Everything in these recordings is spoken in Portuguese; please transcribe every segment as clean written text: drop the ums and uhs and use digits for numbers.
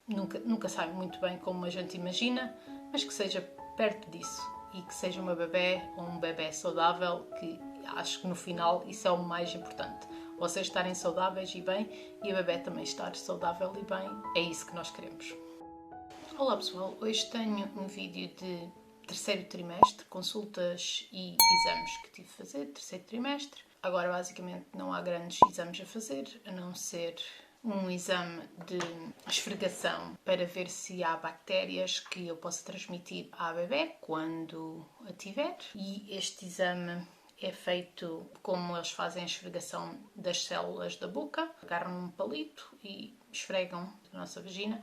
nunca sai muito bem como a gente imagina, mas que seja perto disso e que seja uma bebé ou um bebé saudável, que acho que no final isso é o mais importante. Vocês estarem saudáveis e bem e a bebé também estar saudável e bem, é isso que nós queremos. Olá pessoal, hoje tenho um vídeo de terceiro trimestre, consultas e exames que tive de fazer, terceiro trimestre. Agora basicamente não há grandes exames a fazer, a não ser um exame de esfregação para ver se há bactérias que eu possa transmitir à bebé quando a tiver. E este exame é feito como eles fazem a esfregação das células da boca. Agarram um palito e esfregam a nossa vagina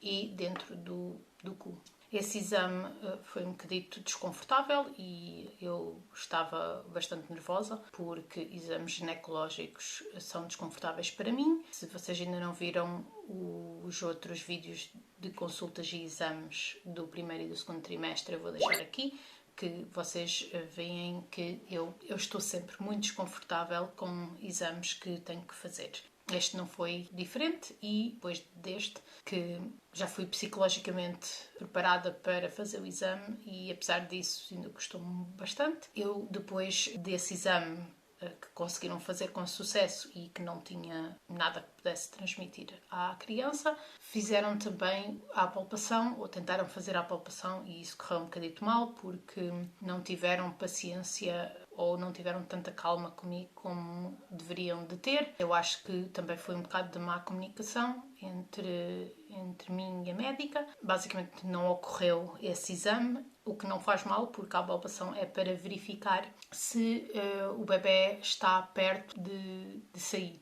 e dentro do cu. Esse exame foi um bocadito desconfortável e eu estava bastante nervosa porque exames ginecológicos são desconfortáveis para mim. Se vocês ainda não viram os outros vídeos de consultas e exames do primeiro e do segundo trimestre, eu vou deixar aqui, que vocês veem que eu estou sempre muito desconfortável com exames que tenho que fazer. Este não foi diferente e depois deste, que já fui psicologicamente preparada para fazer o exame e apesar disso ainda custou-me bastante. Eu depois desse exame que conseguiram fazer com sucesso e que não tinha nada que pudesse transmitir à criança, fizeram também a palpação, ou tentaram fazer a palpação, e isso correu um bocadito mal porque não tiveram paciência ou não tiveram tanta calma comigo como deveriam de ter. Eu acho que também foi um bocado de má comunicação entre mim e a médica. Basicamente não ocorreu esse exame, o que não faz mal, porque a palpação é para verificar se o bebé está perto de sair.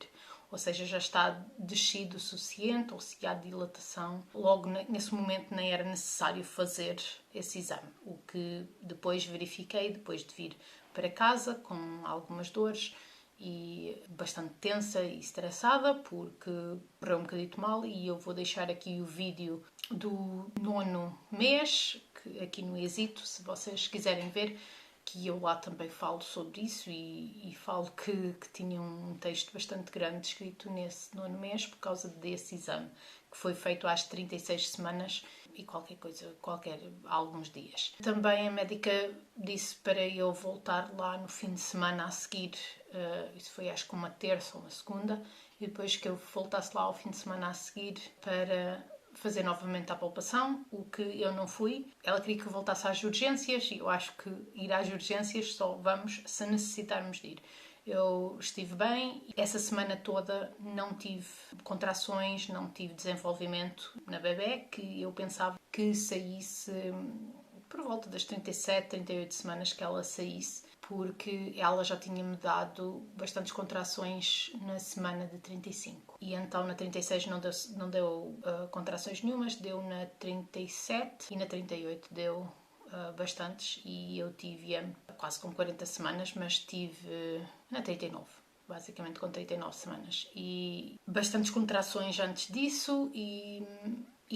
Ou seja, já está descido o suficiente ou se há dilatação. Logo nesse momento nem era necessário fazer esse exame, o que depois verifiquei, depois de vir para casa com algumas dores e bastante tensa e estressada porque correu um bocadito mal, e eu vou deixar aqui o vídeo do 9º mês, que aqui no Exito, se vocês quiserem ver, que eu lá também falo sobre isso e falo que tinha um texto bastante grande escrito nesse 9º mês por causa desse exame, que foi feito às 36 semanas e alguns dias. Também a médica disse para eu voltar lá no fim de semana a seguir, isso foi acho que uma terça ou uma segunda, e depois que eu voltasse lá ao fim de semana a seguir para fazer novamente a palpação, o que eu não fui. Ela queria que eu voltasse às urgências e eu acho que ir às urgências só vamos se necessitarmos de ir. Eu estive bem, essa semana toda não tive contrações, não tive desenvolvimento na bebé, que eu pensava que saísse por volta das 37, 38 semanas que ela saísse, porque ela já tinha-me dado bastantes contrações na semana de 35. E então na 36 não deu contrações nenhumas, deu na 37 e na 38 deu bastantes, e eu tive quase com 40 semanas, mas tive na 39. Basicamente com 39 semanas. E bastantes contrações antes disso e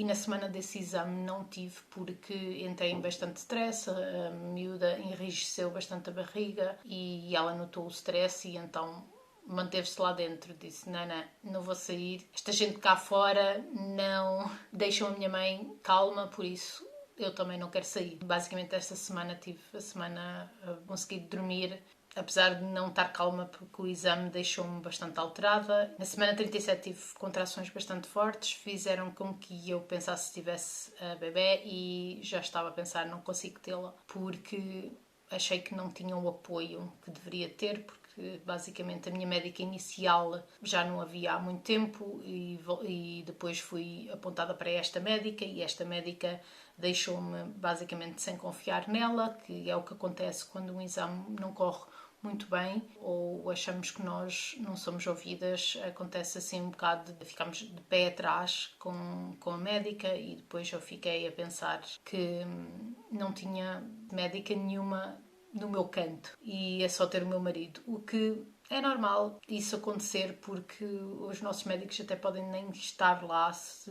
na semana desse exame não tive porque entrei em bastante stress, a miúda enrijeceu bastante a barriga e ela notou o stress e então manteve-se lá dentro. Disse, não vou sair, esta gente cá fora não deixam a minha mãe calma, por isso eu também não quero sair. Basicamente esta semana tive a semana a conseguir dormir, apesar de não estar calma porque o exame deixou-me bastante alterada. Na semana 37 tive contrações bastante fortes, fizeram com que eu pensasse que tivesse a bebé e já estava a pensar não consigo tê-la porque achei que não tinha o apoio que deveria ter, porque basicamente a minha médica inicial já não havia há muito tempo e depois fui apontada para esta médica e esta médica deixou-me basicamente sem confiar nela, que é o que acontece quando um exame não corre muito bem ou achamos que nós não somos ouvidas. Acontece assim um bocado de ficamos de pé atrás com a médica, e depois eu fiquei a pensar que não tinha médica nenhuma no meu canto e é só ter o meu marido, o que é normal isso acontecer porque os nossos médicos até podem nem estar lá. Se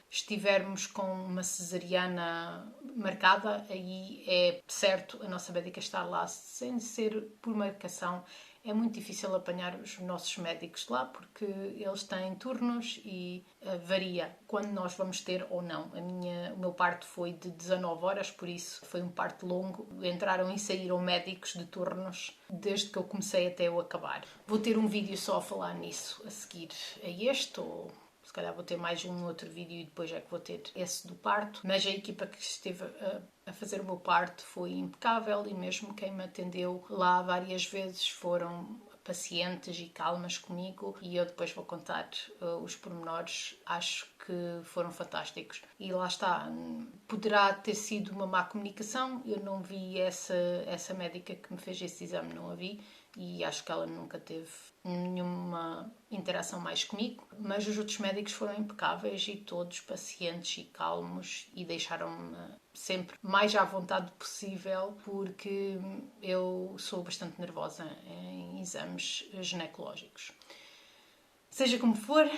estivermos com uma cesariana marcada, aí é certo a nossa médica estar lá, sem ser por marcação. é muito difícil apanhar os nossos médicos lá porque eles têm turnos e varia quando nós vamos ter ou não. O meu parto foi de 19 horas, por isso foi um parto longo. Entraram e saíram médicos de turnos desde que eu comecei até eu acabar. Vou ter um vídeo só a falar nisso a seguir a este, ou se calhar vou ter mais um outro vídeo e depois é que vou ter esse do parto. Mas a equipa que esteve a fazer o meu parto foi impecável e mesmo quem me atendeu lá várias vezes foram pacientes e calmas comigo, e eu depois vou contar os pormenores. Acho que foram fantásticos. E lá está, poderá ter sido uma má comunicação, eu não vi essa médica que me fez esse exame, não a vi, e acho que ela nunca teve nenhuma interação mais comigo, mas os outros médicos foram impecáveis e todos pacientes e calmos e deixaram-me sempre mais à vontade possível, porque eu sou bastante nervosa em exames ginecológicos. Seja como for,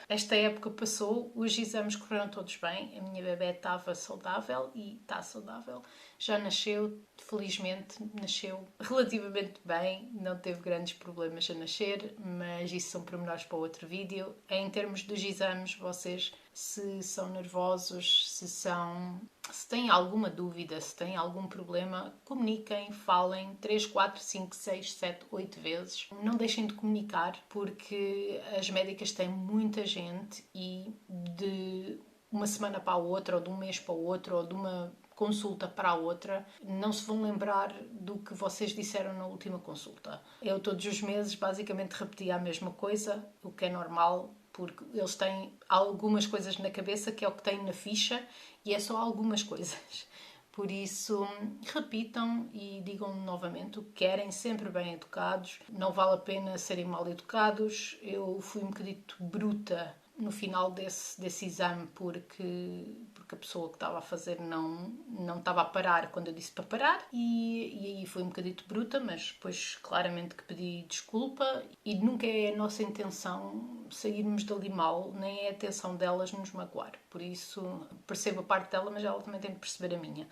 esta época passou, os exames correram todos bem, a minha bebé estava saudável e está saudável, já nasceu, felizmente nasceu relativamente bem, não teve grandes problemas a nascer, mas isso são pormenores para outro vídeo. Em termos dos exames, vocês, se são nervosos, se têm alguma dúvida, se têm algum problema, comuniquem, falem 3, 4, 5, 6, 7, 8 vezes. Não deixem de comunicar, porque as médicas têm muita gente e de uma semana para a outra, ou de um mês para o outro, ou de uma consulta para a outra, não se vão lembrar do que vocês disseram na última consulta. Eu todos os meses basicamente repetia a mesma coisa, o que é normal, porque eles têm algumas coisas na cabeça que é o que têm na ficha e é só algumas coisas. Por isso, repitam e digam novamente o que querem, sempre bem educados. Não vale a pena serem mal educados. Eu fui um bocadito bruta no final desse exame porque a pessoa que estava a fazer não estava a parar quando eu disse para parar, e aí foi um bocadito bruta, mas depois claramente que pedi desculpa, e nunca é a nossa intenção sairmos dali mal, nem é a intenção delas nos magoar. Por isso, percebo a parte dela, mas ela também tem de perceber a minha.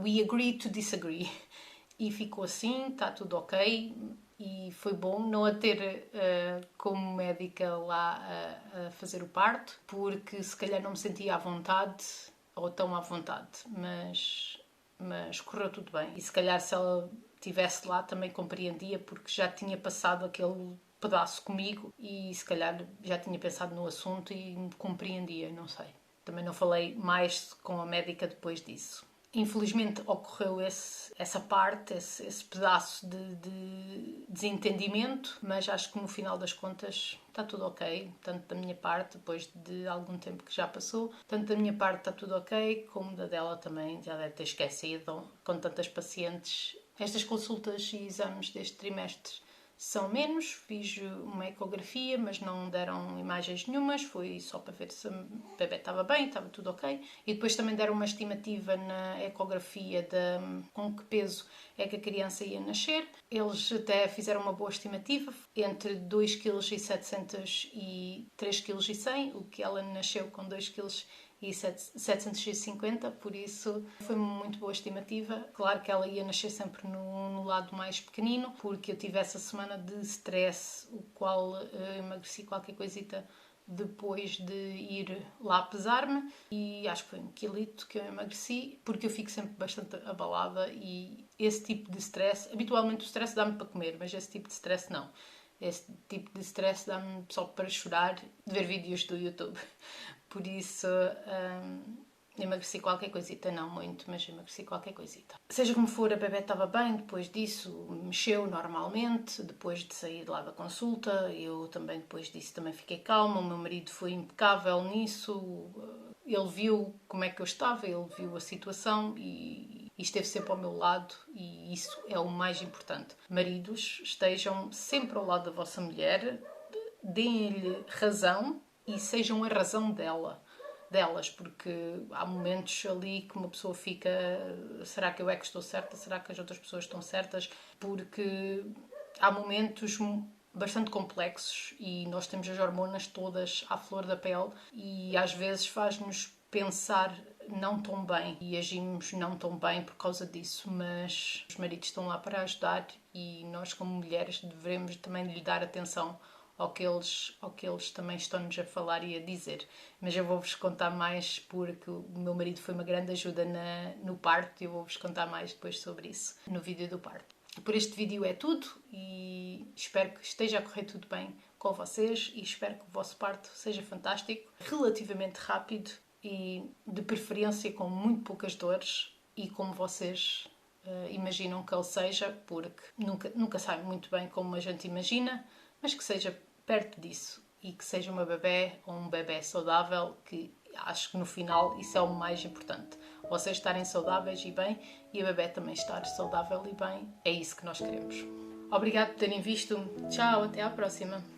We agree to disagree. E ficou assim, está tudo ok. E foi bom não a ter como médica lá a fazer o parto, porque se calhar não me sentia à vontade, ou tão à vontade, mas correu tudo bem. E se calhar se ela estivesse lá também compreendia, porque já tinha passado aquele pedaço comigo e se calhar já tinha pensado no assunto e me compreendia, não sei. Também não falei mais com a médica depois disso. Infelizmente ocorreu essa parte, esse pedaço de desentendimento, mas acho que no final das contas está tudo ok, tanto da minha parte, depois de algum tempo que já passou, tanto da minha parte está tudo ok, como da dela também, já deve ter esquecido, com tantas pacientes. Estas consultas e exames deste trimestre são menos, fiz uma ecografia, mas não deram imagens nenhumas, foi só para ver se o bebê estava bem, estava tudo ok. E depois também deram uma estimativa na ecografia de com que peso é que a criança ia nascer. Eles até fizeram uma boa estimativa, entre 2,7 kg e 3,1 kg, o que ela nasceu com 2,7 kg e 750, por isso foi uma muito boa estimativa. Claro que ela ia nascer sempre no lado mais pequenino, porque eu tive essa semana de stress, o qual emagreci qualquer coisita depois de ir lá pesar-me, e acho que foi 1 quilito que eu emagreci, porque eu fico sempre bastante abalada e esse tipo de stress, habitualmente o stress dá-me para comer, mas esse tipo de stress não. Esse tipo de stress dá-me só para chorar de ver vídeos do YouTube. Por isso, emagreci qualquer coisita, não muito, mas emagreci qualquer coisita. Seja como for, a bebé estava bem, depois disso mexeu normalmente, depois de sair lá da consulta, eu também depois disso também fiquei calma, o meu marido foi impecável nisso, ele viu como é que eu estava, ele viu a situação e esteve sempre ao meu lado, e isso é o mais importante. Maridos, estejam sempre ao lado da vossa mulher, deem-lhe razão e sejam a razão delas, porque há momentos ali que uma pessoa fica, será que eu é que estou certa? Será que as outras pessoas estão certas? Porque há momentos bastante complexos e nós temos as hormonas todas à flor da pele e às vezes faz-nos pensar não tão bem e agimos não tão bem por causa disso, mas os maridos estão lá para ajudar e nós, como mulheres, devemos também lhe dar atenção ao que eles também estão-nos a falar e a dizer. Mas eu vou-vos contar mais porque o meu marido foi uma grande ajuda no parto e eu vou-vos contar mais depois sobre isso no vídeo do parto. Por este vídeo é tudo e espero que esteja a correr tudo bem com vocês e espero que o vosso parto seja fantástico, relativamente rápido e de preferência com muito poucas dores e como vocês imaginam que ele seja, porque nunca sabe muito bem como a gente imagina, mas que seja perto disso e que seja uma bebé ou um bebé saudável, que acho que no final isso é o mais importante. Vocês estarem saudáveis e bem e a bebé também estar saudável e bem, é isso que nós queremos. Obrigado por terem visto. Tchau, até à próxima.